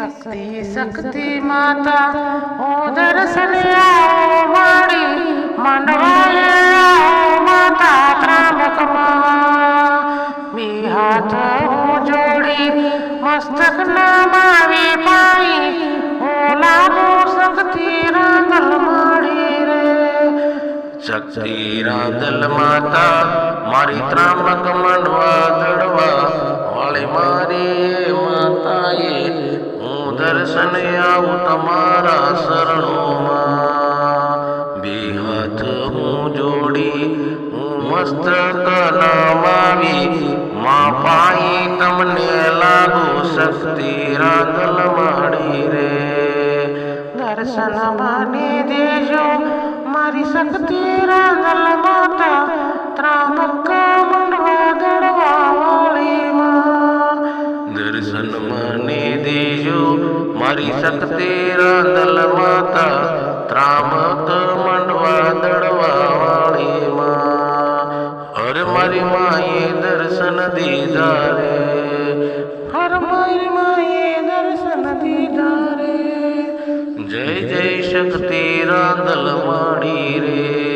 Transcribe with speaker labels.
Speaker 1: શક્તિ માતા ઓ દર્શન આવો મારી માંડવાએ આવો માતા ત્રાંબકમાં બે હાથ હું જોડી મસ્તક નમાવી પાઈ ઓ લાગો શક્તિ રાંદલ માડી રે
Speaker 2: શક્તિ રાંદલ માતા મારી ત્રાંબક માંડવા દડવા વાળી મારી માતાએ હું દર્શન આવું તમારા શરણોમાં બે હાથ હું જોડી હું મસ્તક નમાવી માં પાઈ તમને લાગુ શક્તિ રાંદલ માડી રે
Speaker 1: દર્શન માની દેજો મારી શક્તિ રાંદલ માતા ત્રાંબક માંડવા દડવા વાળી માં
Speaker 2: દર્શન મને દેજો મારી શક્તિ રાંદલ માતા ત્રાંબક માંડવા દડવા વાળી માં અરે મારી માએ દર્શન દીધા રે
Speaker 1: હર મારી માએ દર્શન દીધા રે
Speaker 2: જય જય શક્તિ રાંદલ માડી રે